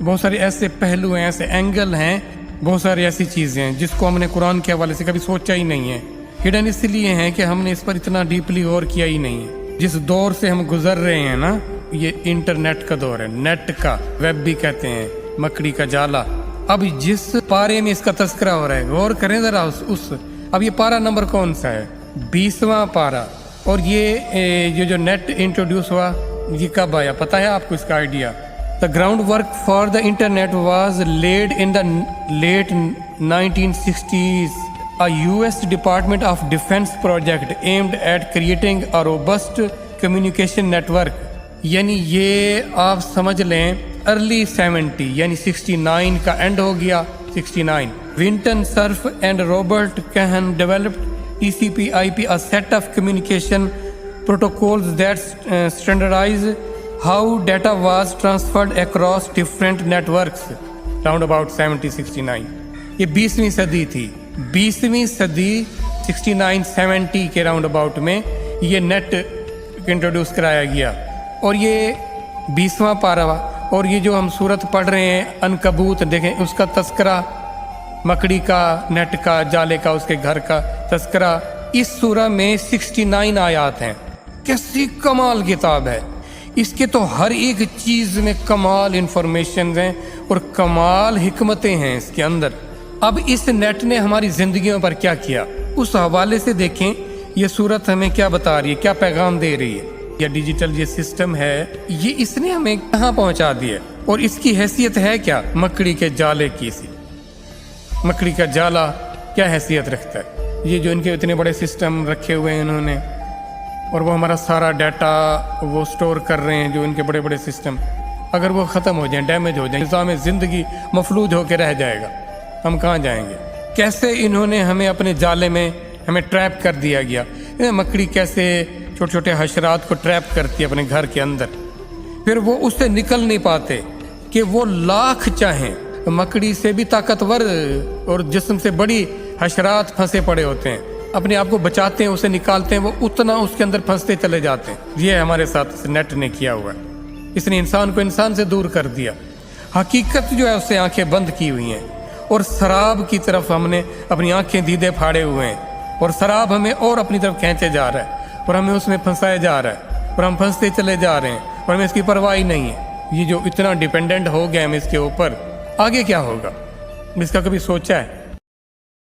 بہت سارے ایسے پہلو ہیں، ایسے اینگل ہیں، بہت ساری ایسی چیزیں ہیں جس کو ہم نے قرآن کے حوالے سے کبھی سوچا ہی نہیں ہے۔ ہڈن اس لیے ہیں کہ ہم نے اس پر اتنا ڈیپلی غور کیا ہی نہیں ہے۔ جس دور سے ہم گزر رہے ہیں نا، یہ انٹرنیٹ کا دور ہے، نیٹ کا، ویب بھی کہتے ہیں، مکڑی کا جالا۔ اب جس پارے میں اس کا تذکرہ ہو رہا ہے، غور کریں ذرا اس اب یہ پارا نمبر کون سا ہے؟ 20واں پارا۔ اور یہ جو نیٹ انٹروڈیوس ہوا یہ کب آیا پتہ ہے آپ کو اس کا idea? The groundwork for the internet was laid in the late 1960s. A US Department of Defense project aimed at creating a robust communication network. یعنی یہ آپ سمجھ لیں ارلی 70 یعنی 69 کا اینڈ ہو گیا 69۔ ونٹن سرف اینڈ رابرٹ کہن developed TCP/IP, a set of communication protocols that standardize how data was transferred across different networks round about 70-69۔ یہ 20ویں صدی تھی، 20ویں صدی 69-70 کے راؤنڈ اباؤٹ میں یہ نیٹ انٹروڈیوس کرایا گیا۔ اور یہ 20واں پارہ، اور یہ جو ہم صورت پڑھ رہے ہیں عنکبوت، دیکھیں اس کا تذکرہ، مکڑی کا، نیٹ کا، جالے کا، اس کے گھر کا تذکرہ اس سورہ میں 69 آیات ہیں۔ کیسی کمال کتاب ہے! اس کے تو ہر ایک چیز میں کمال انفارمیشن ہیں اور کمال حکمتیں ہیں اس کے اندر۔ اب اس نیٹ نے ہماری زندگیوں پر کیا کیا، اس حوالے سے دیکھیں یہ صورت ہمیں کیا بتا رہی ہے، کیا پیغام دے رہی ہے۔ یہ ڈیجیٹل یہ سسٹم ہے، یہ اس نے ہمیں کہاں پہنچا دیا، اور اس کی حیثیت ہے کیا؟ مکڑی کے جالے کی سی۔ مکڑی کا جالا کیا حیثیت رکھتا ہے؟ یہ جو ان کے اتنے بڑے سسٹم رکھے ہوئے ہیں انہوں نے، اور وہ ہمارا سارا ڈیٹا وہ سٹور کر رہے ہیں، جو ان کے بڑے بڑے سسٹم اگر وہ ختم ہو جائیں، ڈیمیج ہو جائیں، نظام زندگی مفلوج ہو کے رہ جائے گا، ہم کہاں جائیں گے؟ کیسے انہوں نے ہمیں اپنے جالے میں ہمیں ٹریپ کر دیا گیا۔ مکڑی کیسے چھوٹے چھوٹے حشرات کو ٹریپ کرتی ہے اپنے گھر کے اندر، پھر وہ اس سے نکل نہیں پاتے کہ وہ لاکھ چاہیں، مکڑی سے بھی طاقتور اور جسم سے بڑی حشرات پھنسے پڑے ہوتے ہیں، اپنے آپ کو بچاتے ہیں، اسے نکالتے ہیں، وہ اتنا اس کے اندر پھنستے چلے جاتے ہیں۔ یہ ہمارے ساتھ اس نیٹ نے کیا ہوا ہے، اس نے انسان کو انسان سے دور کر دیا۔ حقیقت جو ہے اس سے آنکھیں بند کی ہوئی ہیں، اور سراب کی طرف ہم نے اپنی آنکھیں دیدے پھاڑے ہوئے ہیں، اور سراب ہمیں اور اپنی طرف کھینچے جا رہا ہے، اور ہمیں اس میں پھنسایا جا رہا ہے، اور ہم پھنستے چلے جا رہے ہیں، اور ہمیں اس کی پرواہ نہیں ہے۔ یہ جو اتنا ڈیپینڈنٹ ہو گیا ہم اس کے اوپر، آگے کیا ہوگا اس کا کبھی سوچا ہے؟